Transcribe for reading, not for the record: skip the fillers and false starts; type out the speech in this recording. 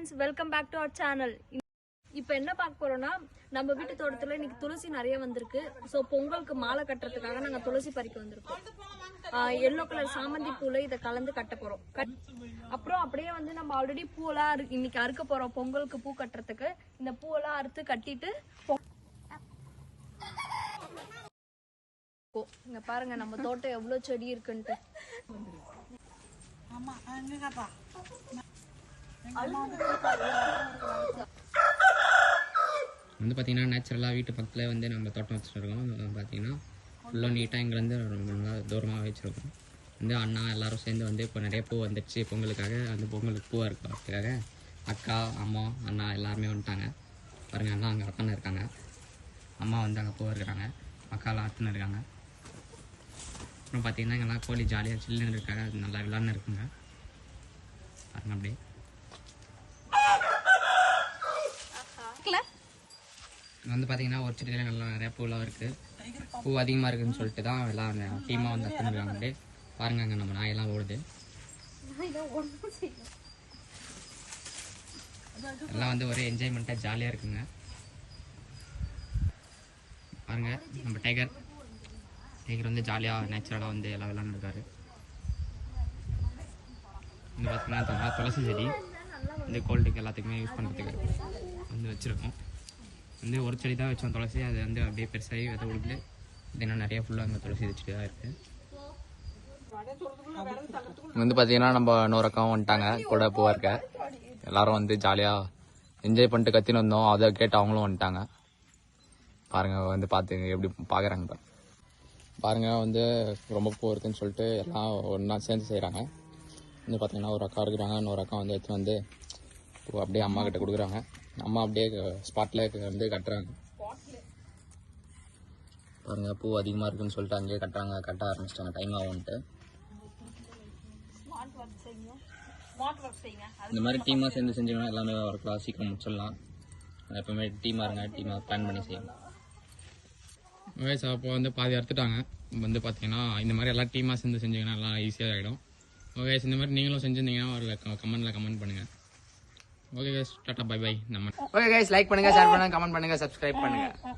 friends, welcome back to our channel. இப்போ என்ன பார்க்க போறோம்னா நம்ம வீட்டு தோட்டத்துல இன்னைக்கு துளசி நிறைய வந்திருக்கு. சோ பொங்கலுக்கு மாலை கட்டறதுக்காக நாங்க துளசி பறிக்க வந்திருக்கோம். yellow கலர் சாமந்தி பூல இத கலந்து கட்ட போறோம். அப்புறம் அப்படியே வந்து நம்ம ஆல்ரெடி பூலாம் இன்னைக்கு அறுக்க போறோம் பொங்கலுக்கு பூ கட்டறதுக்கு. இந்த பூலாம் அறுத்து கட்டிட்டு இங்க பாருங்க நம்ம தோட்டம் எவ்வளவு செடி இருக்குன்னு. ஆமா அங்க காப்பா வந்து பார்த்தீங்கன்னா நேச்சுரலாக வீட்டு பக்கத்தில் வந்து நம்ம தோட்டம் வச்சுருக்கோம். பார்த்தீங்கன்னா ஃபுல்லாக நீட்டாக இங்கேருந்து நல்லா தூரமாக வச்சுருக்கோம். வந்து அண்ணா எல்லோரும் சேர்ந்து வந்து இப்போ நிறைய பூ வந்துடுச்சு பொங்கலுக்காக. அந்த பொங்கலுக்கு பூவாக இருக்கிறதுக்காக அக்கா அம்மா அண்ணா எல்லாருமே வந்துட்டாங்க. பாருங்கள், அண்ணா அங்கே அத்தனை இருக்காங்க, அம்மா வந்து அங்கே பூ இருக்கிறாங்க, அக்காலாம் அத்தனை இருக்காங்க. அப்புறம் பார்த்தீங்கன்னா இங்கெல்லாம் கோழி ஜாலியாக சில்லுன்னு இருக்காங்க, அது நல்லா விளாட்னு இருக்குங்க. பாருங்க அப்படியே வந்து பார்த்தீங்கன்னா ஒரு செடியில் நல்லா நிறையா பூலாம் இருக்குது. பூ அதிகமாக இருக்குதுன்னு சொல்லிட்டு தான் எல்லாம் டீமாக வந்து அத்தனைருக்காங்க. அப்படியே பாருங்க, அங்கே நம்ம நாயெல்லாம் ஓடுது. எல்லாம் வந்து ஒரே என்ஜாய்மெண்ட்டாக ஜாலியாக இருக்குங்க. பாருங்க, நம்ம டைகர் வந்து ஜாலியாக நேச்சுரலாக வந்து எல்லாம் விளாண்டுருக்காரு. வந்து பார்த்தீங்கன்னா துளசி செடி வந்து கோல்டுக்கு எல்லாத்துக்குமே யூஸ் பண்ணுறதுக்கு வந்து வச்சுருக்கோம். வந்து ஒரு செடி தான் வச்சோம் துளசி, அது வந்து அப்படியே பெருசாகி விதை உழுது இன்னும் நிறையா ஃபுல்லாக அங்கே துளசி செடி தான் இருக்குது. வந்து பார்த்தீங்கன்னா நம்ம இன்னொரு அக்காவும் வந்துட்டாங்க கூட பூவாக இருக்க. எல்லோரும் வந்து ஜாலியாக என்ஜாய் பண்ணிட்டு கத்தின்னு வந்தோம், அதை கேட்டு அவங்களும் வந்துட்டாங்க. பாருங்கள், வந்து பார்த்துங்க எப்படி பார்க்குறாங்க பாருங்கள். வந்து ரொம்ப பூ இருக்குதுன்னு சொல்லிட்டு எல்லாம் ஒன்றா சேர்ந்து செய்கிறாங்க. வந்து பார்த்தீங்கன்னா ஒரு அக்கா இருக்கிறாங்க, இன்னொரு அக்கா வந்து எடுத்துன்னு வந்து பூ அப்படியே அம்மா கிட்ட கொடுக்குறாங்க. அம்மா அப்படியே ஸ்பாட்டில் வந்து கட்டுறாங்க. பாருங்கள், பூ அதிகமாக இருக்குதுன்னு சொல்லிட்டு அங்கேயே கட்ட ஆரம்பிச்சிட்டாங்க. டைம் ஆகும்ன்ட்டு இந்த மாதிரி டீமாக சேர்ந்து செஞ்சிங்கன்னா எல்லாமே ஒர்க்லாம் சீக்கிரம் முடிச்சிடலாம். எப்பவுமே டீமாக இருங்க, டீமாக பிளான் பண்ணி செய்யணும். வயசு அப்போ வந்து பாதி அறுத்துட்டாங்க. வந்து பார்த்தீங்கன்னா இந்த மாதிரி எல்லாம் டீமாக சேர்ந்து செஞ்சிங்கன்னா எல்லாம் ஈஸியாக ஆகிடும். ஓகே, இந்த மாதிரி நீங்களும் செஞ்சுருந்தீங்கன்னா ஒரு கமெண்ட் பண்ணுங்கள். Okay guys, tata bye bye. நம்ம ஓகே கைஸ், லைக் பண்ணுங்கள், ஷேர் பண்ணுங்கள், கமெண்ட் பண்ணுங்கள், சப்ஸ்கிரைப் பண்ணுங்கள்.